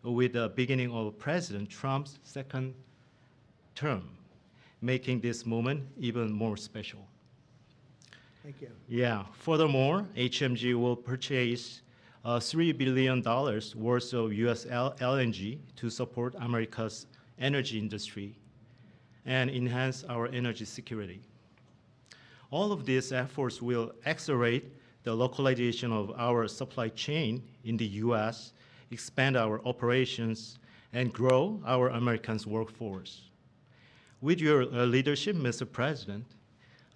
with the beginning of President Trump's second term, making this moment even more special. Thank you. Yeah. Furthermore, HMG will purchase $3 billion worth of U.S. LNG to support America's energy industry and enhance our energy security. All of these efforts will accelerate the localization of our supply chain in the U.S., expand our operations, and grow our American workforce. With your leadership, Mr. President,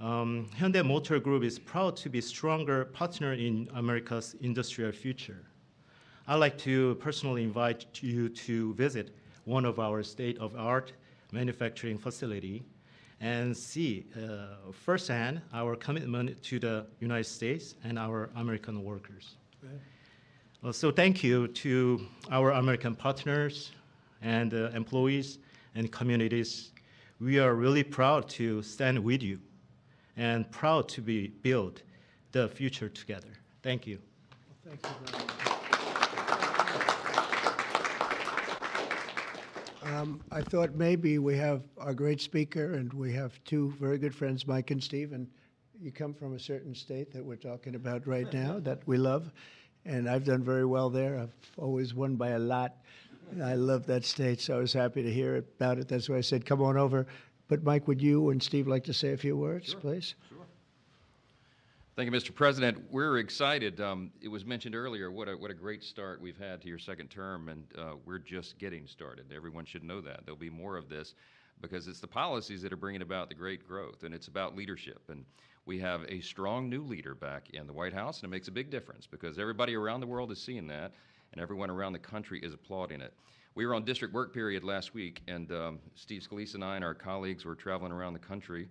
Hyundai Motor Group is proud to be a stronger partner in America's industrial future. I'd like to personally invite you to visit one of our state-of-the-art manufacturing facility and see firsthand our commitment to the United States and our American workers. Right. So thank you to our American partners and employees and communities. We are really proud to stand with you and proud to build the future together. Thank you. Well, thank you very much. I thought maybe we have our great speaker, and we have two very good friends, Mike and Steve, and you come from a certain state that we're talking about right now that we love, and I've done very well there. I've always won by a lot. I love that state, so I was happy to hear about it. That's why I said, come on over. But Mike, would you and Steve like to say a few words, Sure, please? Sure. Thank you, Mr. President. We're excited. It was mentioned earlier what a great start we've had to your second term, and we're just getting started. Everyone should know that. There'll be more of this because it's the policies that are bringing about the great growth, and it's about leadership. And we have a strong new leader back in the White House, and it makes a big difference because everybody around the world is seeing that, and everyone around the country is applauding it. We were on district work period last week, and Steve Scalise and I and our colleagues were traveling around the country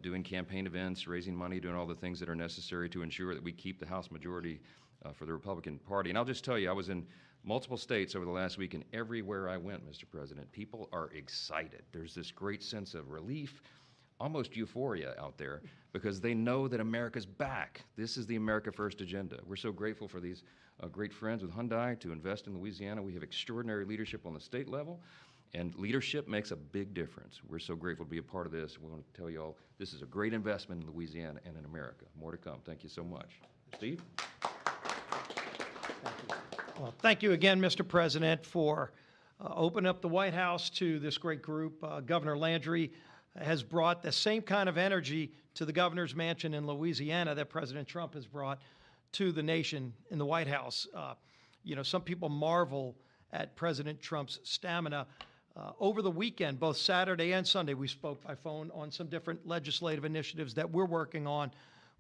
doing campaign events, raising money, doing all the things that are necessary to ensure that we keep the House majority for the Republican Party. And I'll just tell you, I was in multiple states over the last week, and everywhere I went, Mr. President, people are excited. There's this great sense of relief, almost euphoria out there, because they know that America's back. This is the America First agenda. We're so grateful for these great friends with Hyundai to invest in Louisiana. We have extraordinary leadership on the state level, and leadership makes a big difference. We're so grateful to be a part of this. We want to tell you all this is a great investment in Louisiana and in America. More to come. Thank you so much. Steve? Well, thank you again, Mr. President, for opening up the White House to this great group. Governor Landry has brought the same kind of energy to the governor's mansion in Louisiana that President Trump has brought to the nation in the White House. You know, some people marvel at President Trump's stamina. Over the weekend, both Saturday and Sunday, we spoke by phone on some different legislative initiatives that we're working on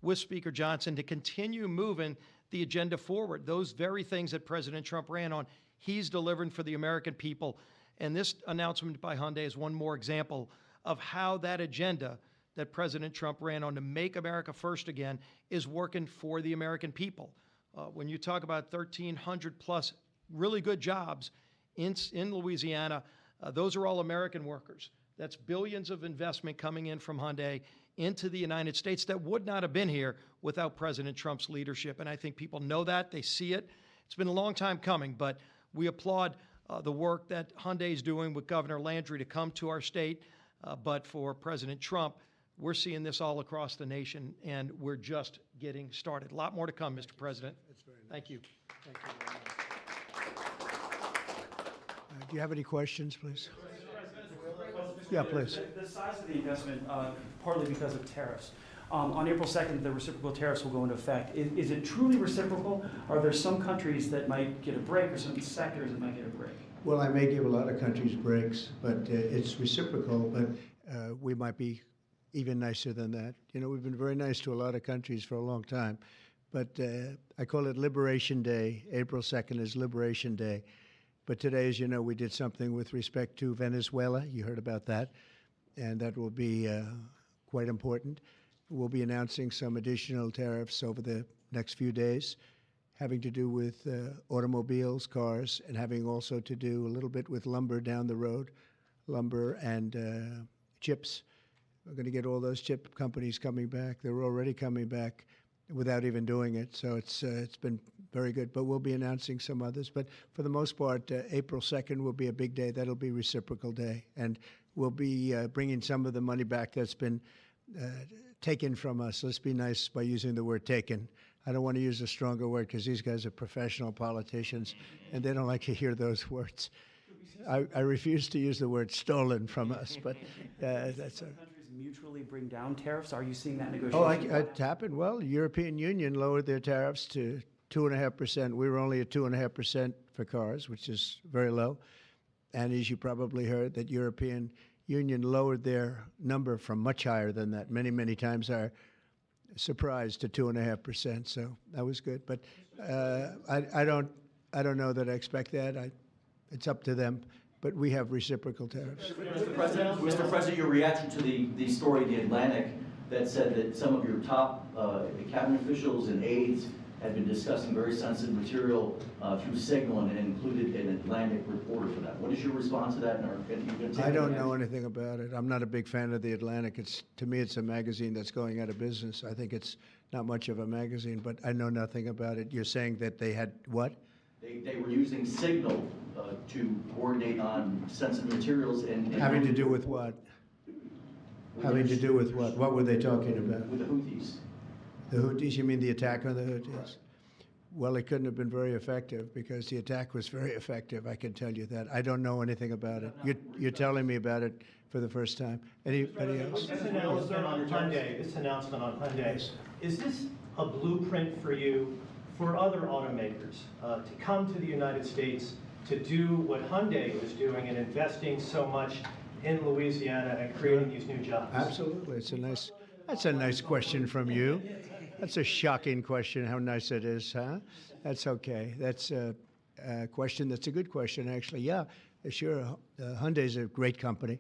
with Speaker Johnson to continue moving the agenda forward. Those very things that President Trump ran on, he's delivering for the American people. And this announcement by Hyundai is one more example of how that agenda that President Trump ran on to make America first again is working for the American people. When you talk about 1,300 plus really good jobs in Louisiana, those are all American workers. That's billions of investment coming in from Hyundai into the United States that would not have been here without President Trump's leadership. And I think people know that, they see it. It's been a long time coming, but we applaud the work that Hyundai is doing with Governor Landry to come to our state. But for President Trump, we're seeing this all across the nation, and we're just getting started. A lot more to come, Mr. President. That's very nice. Thank you. Thank you very much. Do you have any questions, please? Yeah, please. The size of the investment, partly because of tariffs. On April 2nd, the reciprocal tariffs will go into effect. Is it truly reciprocal? Are there some countries that might get a break or some sectors that might get a break? Well, I may give a lot of countries breaks, but it's reciprocal, but we might be even nicer than that. You know, we've been very nice to a lot of countries for a long time, but I call it Liberation Day. April 2nd is Liberation Day. But today, as you know, we did something with respect to Venezuela. You heard about that, and that will be quite important. We'll be announcing some additional tariffs over the next few days, having to do with automobiles, cars, and having also to do a little bit with lumber down the road, lumber and chips. We're going to get all those chip companies coming back. They're already coming back without even doing it. So it's been very good. But we'll be announcing some others. But for the most part, April 2nd will be a big day. That'll be Reciprocal Day. And we'll be bringing some of the money back that's been taken from us. Let's be nice by using the word taken. I don't want to use a stronger word because these guys are professional politicians, and they don't like to hear those words. I refuse to use the word stolen from us, but that's a... Countries mutually bring down tariffs. Are you seeing that Oh, negotiation? it happened. Well, the European Union lowered their tariffs to 2.5%. We were only at 2.5% for cars, which is very low. And as you probably heard, that European Union lowered their number from much higher than that, many, many times higher. Surprised to 2.5%. So that was good. But I don't know that I expect that. It's up to them. But we have reciprocal tariffs. Mr. President, your reaction to the story in The Atlantic that said that some of your top cabinet officials and aides had been discussing very sensitive material through Signal and included an Atlantic reporter for that. What is your response to that? I don't know anything about it. I'm not a big fan of The Atlantic. To me, it's a magazine that's going out of business. I think it's not much of a magazine, but I know nothing about it. You're saying that they had what? They were using Signal to coordinate on sensitive materials and having to do with what? Having to do with what? What were they talking about? With the Houthis. The Houthis? You mean the attack on the Houthis? Well, it couldn't have been very effective because the attack was very effective. I can tell you that. I don't know anything about it. You're telling me about it for the first time. Anybody else? This announcement on Hyundai, is this a blueprint for you for other automakers to come to the United States to do what Hyundai was doing and investing so much in Louisiana and creating these new jobs? Absolutely. That's a nice question from you. That's a shocking question, how nice it is, huh? That's okay. That's a question that's a good question, actually. Yeah, sure. Hyundai's a great company.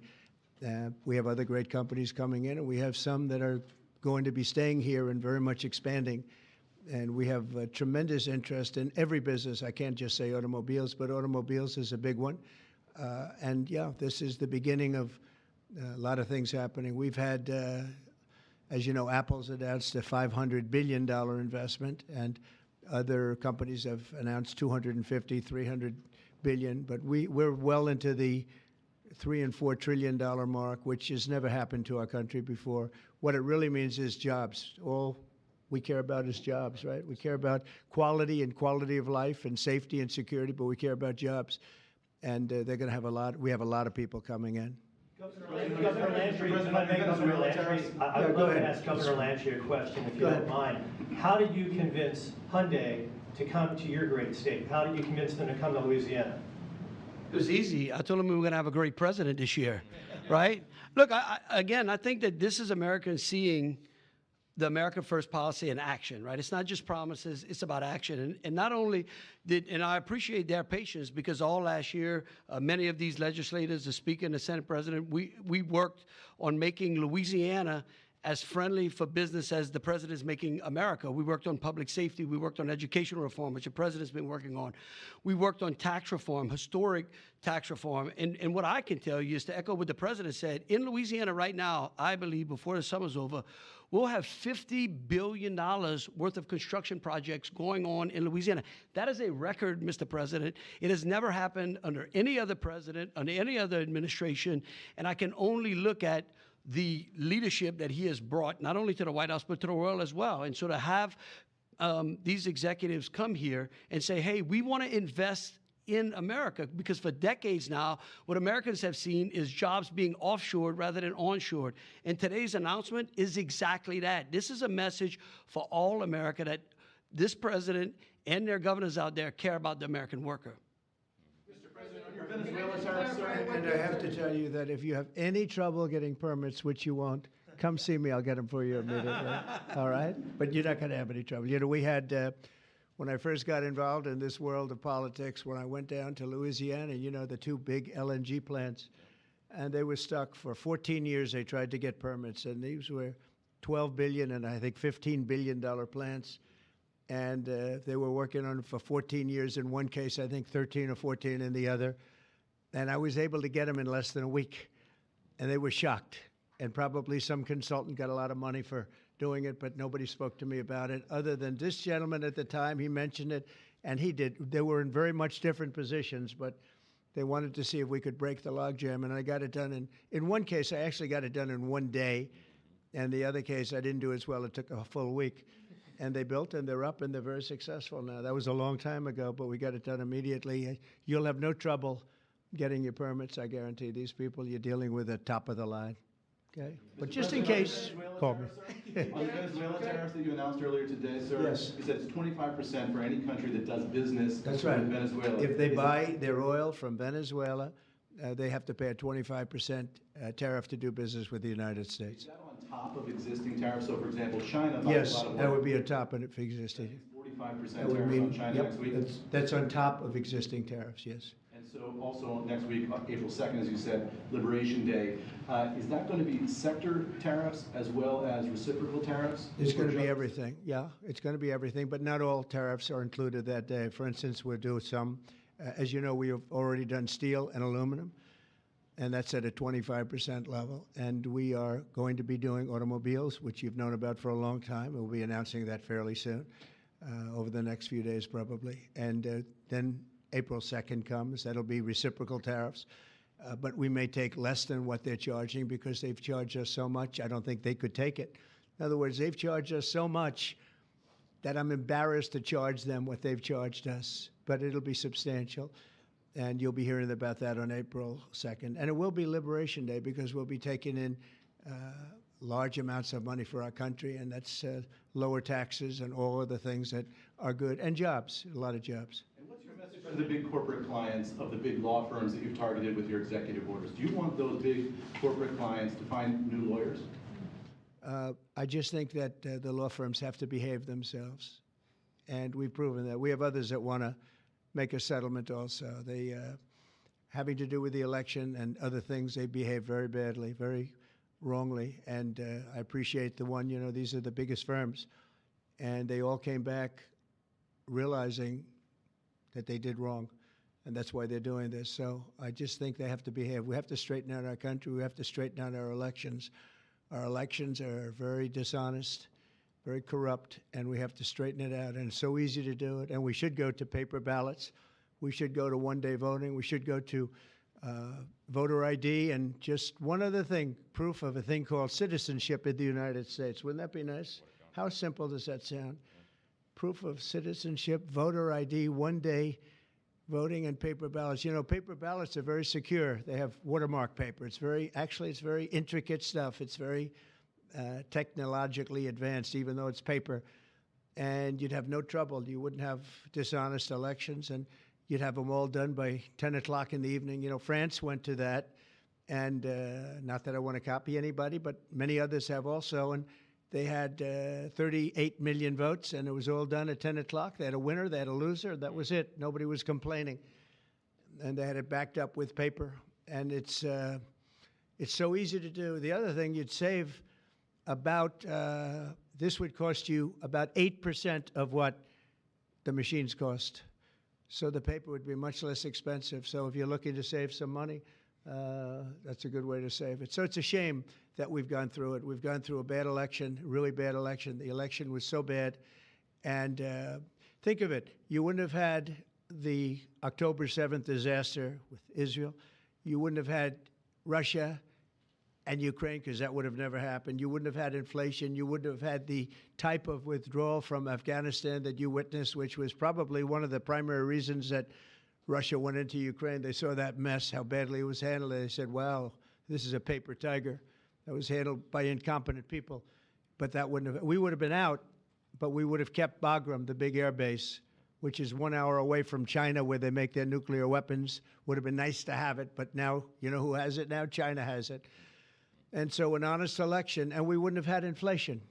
We have other great companies coming in, and we have some that are going to be staying here and very much expanding. And we have tremendous interest in every business. I can't just say automobiles, but automobiles is a big one. And yeah, this is the beginning of a lot of things happening. We've had, as you know, Apple's announced a $500 billion investment, and other companies have announced $250, $300 billion. But we're well into the $3 and $4 trillion mark, which has never happened to our country before. What it really means is jobs. All we care about is jobs, right? We care about quality and quality of life and safety and security, but we care about jobs. And they're going to have we have a lot of people coming in. Governor Landry, if I may, Governor Landry, I would love to ask Governor Landry a question, if you don't mind. How did you convince Hyundai to come to your great state? How did you convince them to come to Louisiana? It was easy. I told them we were going to have a great president this year, right? Look, I think that this is Americans seeing the America First policy in action, right? It's not just promises, it's about action. And not only and I appreciate their patience, because all last year, many of these legislators, the Speaker and the Senate President, we worked on making Louisiana as friendly for business as the president is making America. We worked on public safety. We worked on educational reform, which the president's been working on. We worked on tax reform, historic tax reform. And what I can tell you is to echo what the president said, in Louisiana right now, I believe before the summer's over, we'll have $50 billion worth of construction projects going on in Louisiana. That is a record, Mr. President. It has never happened under any other president, under any other administration. And I can only look at the leadership that he has brought, not only to the White House, but to the world as well. And so to have these executives come here and say, hey, we want to invest in America, because for decades now, what Americans have seen is jobs being offshored rather than onshored. And today's announcement is exactly that. This is a message for all America that this president and their governors out there care about the American worker. And I have to tell you that if you have any trouble getting permits, which you won't, come see me. I'll get them for you immediately. All right? But you're not going to have any trouble. You know, we had, when I first got involved in this world of politics, when I went down to Louisiana, you know, the two big LNG plants, and they were stuck for 14 years. They tried to get permits, and these were $12 billion and I think $15 billion plants. And they were working on it for 14 years in one case, I think 13 or 14 in the other. And I was able to get them in less than a week. And they were shocked. And probably some consultant got a lot of money for doing it, but nobody spoke to me about it, other than this gentleman at the time. He mentioned it, and he did. They were in very much different positions, but they wanted to see if we could break the logjam, and I got it done. In one case, I actually got it done in one day, and the other case, I didn't do as well. It took a full week. And they built, and they're up, and they're very successful now. That was a long time ago, but we got it done immediately. You'll have no trouble getting your permits, I guarantee. These people, you're dealing with the top of the line. Okay? But just in case, call me. On the Venezuela tariffs that you announced earlier today, sir, Yes. you said it's 25% for any country that does business That's with right. Venezuela. If they Is buy their oil from Venezuela, they have to pay a 25% tariff to do business with the United States. Is that on top of existing tariffs? So, for example, China buys a Yes, lot of that oil. would be a top of it for existing. 45% That would tariffs mean, on China yep, next week. that's on top of existing tariffs, yes. And so also next week, April 2nd, as you said, Liberation Day. Is that going to be sector tariffs as well as reciprocal tariffs? It's going Or to be just- everything, yeah. It's going to be everything, but not all tariffs are included that day. For instance, we'll do some, as you know, we have already done steel and aluminum, and that's at a 25% level. And we are going to be doing automobiles, which you've known about for a long time. We'll be announcing that fairly soon, over the next few days probably. And then April 2nd comes, that'll be reciprocal tariffs. But we may take less than what they're charging because they've charged us so much, I don't think they could take it. In other words, they've charged us so much that I'm embarrassed to charge them what they've charged us, but it'll be substantial. And you'll be hearing about that on April 2nd. And it will be Liberation Day because we'll be taking in large amounts of money for our country, and that's lower taxes and all of the things that are good, and jobs, a lot of jobs. And what's your message to the big corporate clients of the big law firms that you've targeted with your executive orders? Do you want those big corporate clients to find new lawyers? I just think that the law firms have to behave themselves, and we've proven that. We have others that want to make a settlement also. They, having to do with the election and other things, they behave very badly, very wrongly, and I appreciate the one, these are the biggest firms, and they all came back realizing that they did wrong, and that's why they're doing this. So I just think they have to behave. We have to straighten out our country. We have to straighten out our elections. Our elections are very dishonest, very corrupt, and we have to straighten it out. And it's so easy to do it. And we should go to paper ballots. We should go to one-day voting. We should go to voter ID. And just one other thing, proof of a thing called citizenship in the United States. Wouldn't that be nice? How simple does that sound? Proof of citizenship, voter ID, one-day voting, and paper ballots. Paper ballots are very secure. They have watermark paper. It's very intricate stuff. It's very technologically advanced, even though it's paper. And you'd have no trouble. You wouldn't have dishonest elections, and you'd have them all done by 10 o'clock in the evening. France went to that, and not that I want to copy anybody, but many others have also. And they had 38 million votes, and it was all done at 10 o'clock. They had a winner, they had a loser. That was it. Nobody was complaining. And they had it backed up with paper. And it's so easy to do. The other thing, you'd save about, this would cost you about 8% of what the machines cost. So the paper would be much less expensive. So if you're looking to save some money, that's a good way to save it. So it's a shame that we've gone through it. We've gone through a bad election, really bad election. The election was so bad. And think of it. You wouldn't have had the October 7th disaster with Israel. You wouldn't have had Russia and Ukraine, because that would have never happened. You wouldn't have had inflation. You wouldn't have had the type of withdrawal from Afghanistan that you witnessed, which was probably one of the primary reasons that Russia went into Ukraine. They saw that mess, how badly it was handled. They said, wow, this is a paper tiger that was handled by incompetent people. But that wouldn't have, we would have been out, but we would have kept Bagram, the big air base, which is 1 hour away from China where they make their nuclear weapons. Would have been nice to have it, but now, you know who has it now? China has it. And so an honest election, and we wouldn't have had inflation.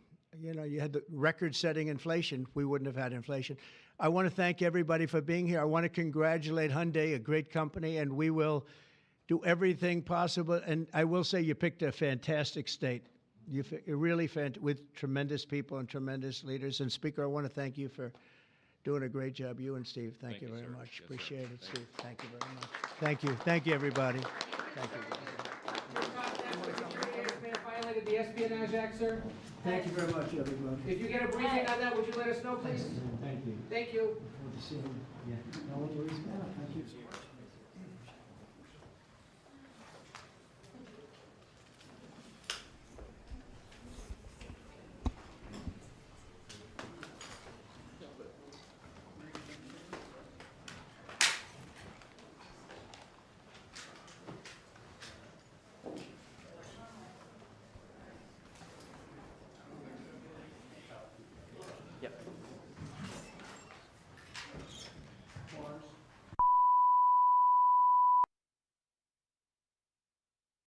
You had the record-setting inflation. We wouldn't have had inflation. I want to thank everybody for being here. I want to congratulate Hyundai, a great company, and we will do everything possible. And I will say you picked a fantastic state. Really with tremendous people and tremendous leaders. And Speaker, I want to thank you for doing a great job. You and Steve, thank you very much. Yes, appreciate it, Thank Steve. Thank you very much. Thank you. Thank you, everybody. Thank you. Violated the Espionage Act, sir? Thank you very much, everybody. If you get a briefing on that, would you let us know, please? Thank you. Thank you. Good to see you. Yeah. Louisiana. Thank you.